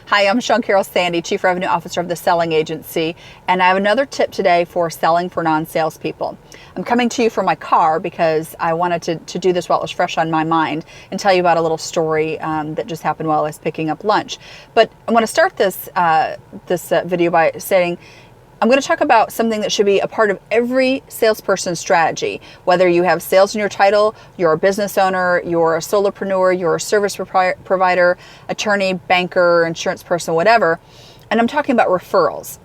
Hi, I'm Sean Carroll Sandy, Chief Revenue Officer of the Selling Agency, and I have another tip today for selling for non-salespeople. I'm coming to you from my car because I wanted to do this while it was fresh on my mind and tell you about a little story that just happened while I was picking up lunch. But I want to start this video by saying I'm going to talk about something that should be a part of every salesperson's strategy. Whether you have sales in your title, you're a business owner, you're a solopreneur, you're a service provider, attorney, banker, insurance person, whatever. And I'm talking about referrals.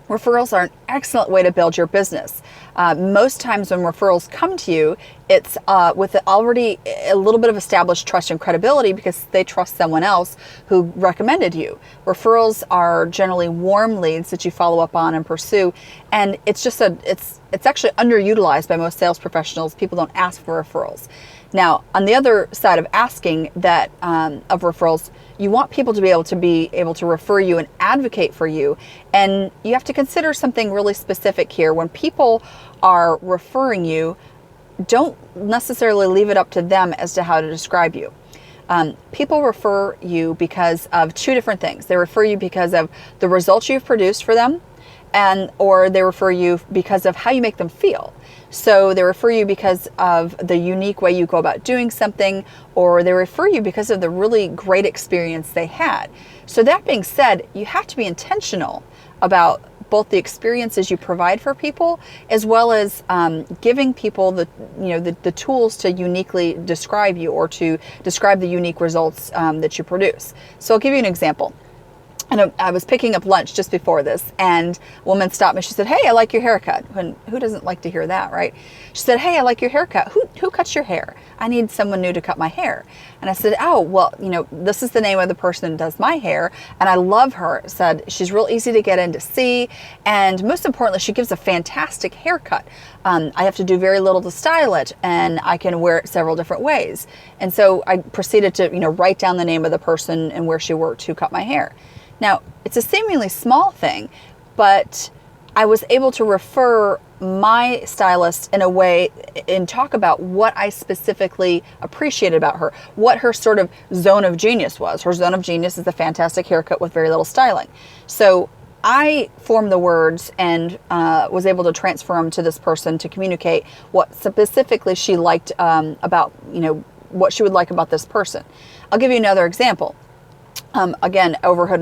Referrals are an excellent way to build your business. Most times when referrals come to you, it's with already a little bit of established trust and credibility because they trust someone else who recommended you. Referrals are generally warm leads that you follow up on and pursue, and it's actually underutilized by most sales professionals. People don't ask for referrals. Now, on the other side of asking that of referrals, you want people to be able to refer you and advocate for you. And you have to consider something really specific here. When people are referring you, don't necessarily leave it up to them as to how to describe you. People refer you because of two different things. They refer you because of the results you've produced for them, or they refer you because of how you make them feel. So they refer you because of the unique way you go about doing something, or they refer you because of the really great experience they had. So that being said, you have to be intentional about both the experiences you provide for people, as well as giving people the tools to uniquely describe you or to describe the unique results that you produce. So I'll give you an example. And I was picking up lunch just before this, and a woman stopped me. She said, "Hey, I like your haircut." And who doesn't like to hear that, right? She said, "Hey, I like your haircut. Who cuts your hair? I need someone new to cut my hair." And I said, "Oh, well, this is the name of the person who does my hair, and I love her." Said she's real easy to get in to see, and most importantly, she gives a fantastic haircut. I have to do very little to style it, and I can wear it several different ways. And so I proceeded to write down the name of the person and where she worked who cut my hair. Now, it's a seemingly small thing, but I was able to refer my stylist in a way and talk about what I specifically appreciated about her, what her sort of zone of genius was. Her zone of genius is a fantastic haircut with very little styling. So I formed the words and was able to transfer them to this person to communicate what specifically she liked about, what she would like about this person. I'll give you another example. Again, overheard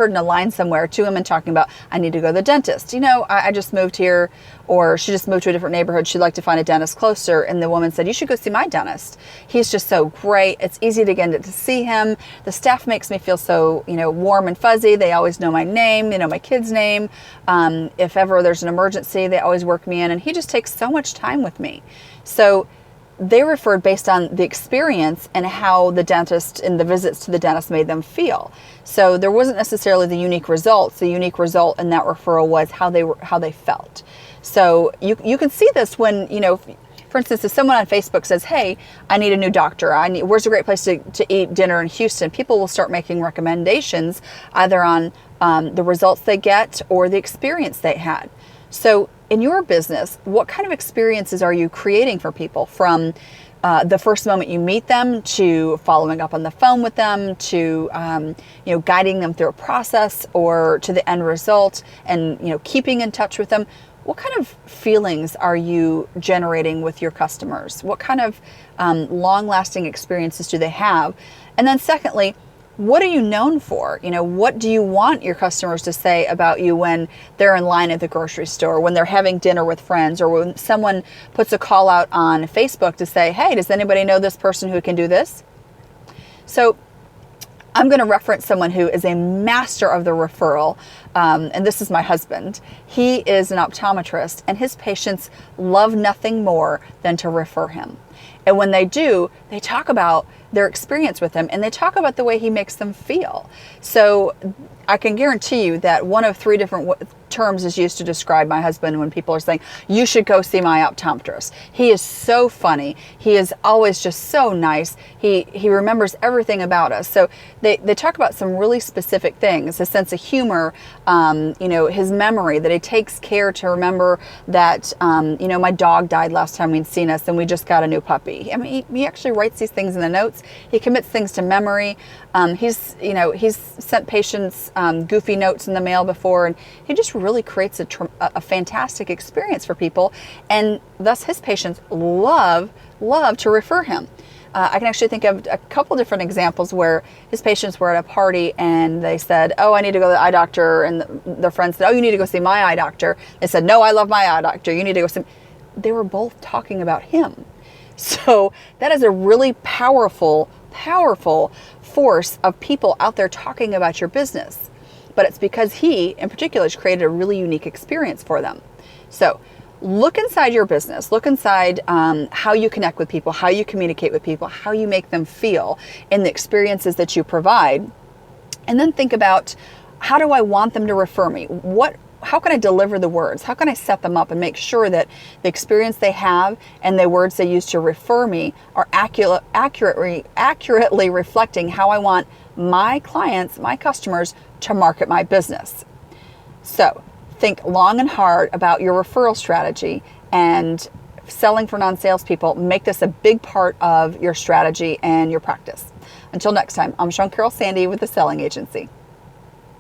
in a line somewhere, two women talking about, "I need to go to the dentist. I just moved here," or she just moved to a different neighborhood. She'd like to find a dentist closer. And the woman said, "You should go see my dentist. He's just so great. It's easy to get to see him. The staff makes me feel so, warm and fuzzy. They always know my name, my kid's name. If ever there's an emergency, they always work me in. And he just takes so much time with me." So they referred based on the experience and how the dentist and the visits to the dentist made them feel. So there wasn't necessarily the unique results. The unique result in that referral was how they felt. So you can see this when, for instance, if someone on Facebook says, "Hey, I need a new doctor. Where's a great place to eat dinner in Houston?" People will start making recommendations either on the results they get or the experience they had. So in your business, what kind of experiences are you creating for people, from the first moment you meet them to following up on the phone with them to guiding them through a process or to the end result and keeping in touch with them? What kind of feelings are you generating with your customers? What kind of long-lasting experiences do they have? And then secondly, what are you known for? What do you want your customers to say about you when they're in line at the grocery store, when they're having dinner with friends, or when someone puts a call out on Facebook to say, "Hey, does anybody know this person who can do this?" So I'm going to reference someone who is a master of the referral, and this is my husband. He is an optometrist, and his patients love nothing more than to refer him. And when they do, they talk about their experience with him, and they talk about the way he makes them feel. So I can guarantee you that one of three different terms is used to describe my husband when people are saying, "You should go see my optometrist. He is so funny. He is always just so nice. He remembers everything about us." So they talk about some really specific things, a sense of humor, his memory, that he takes care to remember that, my dog died last time we'd seen us and we just got a new puppy. I mean, he actually writes these things in the notes. He commits things to memory. He's sent patients goofy notes in the mail before, and he just really creates a fantastic experience for people, and thus his patients love to refer him. I can actually think of a couple different examples where his patients were at a party and they said, "Oh, I need to go to the eye doctor," and their friends said, "Oh, you need to go see my eye doctor." They said, "No, I love my eye doctor. You need to go see." They were both talking about him. So that is a really powerful force of people out there talking about your business. But it's because he, in particular, has created a really unique experience for them. So look inside your business, look inside how you connect with people, how you communicate with people, how you make them feel in the experiences that you provide. And then think about, how do I want them to refer me? How can I deliver the words? How can I set them up and make sure that the experience they have and the words they use to refer me are accurately reflecting how I want my clients, my customers, to market my business? So think long and hard about your referral strategy, and selling for non-salespeople. Make this a big part of your strategy and your practice. Until next time, I'm Sean Carroll Sandy with The Selling Agency.